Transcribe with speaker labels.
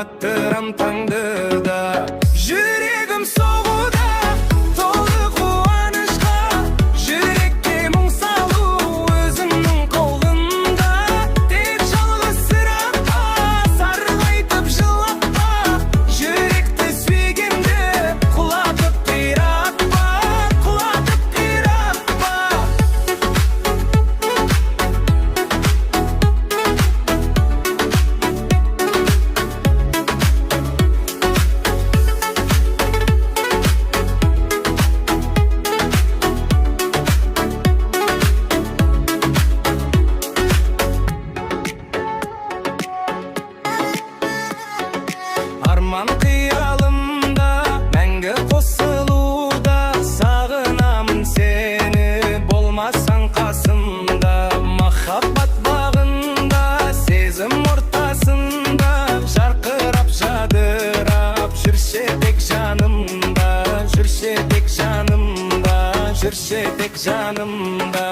Speaker 1: Attıram tangdıda Yüreğim soğuda Tolu kuvanışka Yürekte muң salу Özümnің қолында Тек жалғыз сыраққа Сарғайтып жылатпа Yürekті сүйгенде Құлатып қиратпа Құлатып қиратпа Арман қиялымда мәңгі қосылуда Сағынамын сені болмасаң қасымда Махаббат бағында сезім ортасында Жарқырап жадырап жүрсе тек жанымда Жүрсе тек жанымда Жүрсе тек жанымда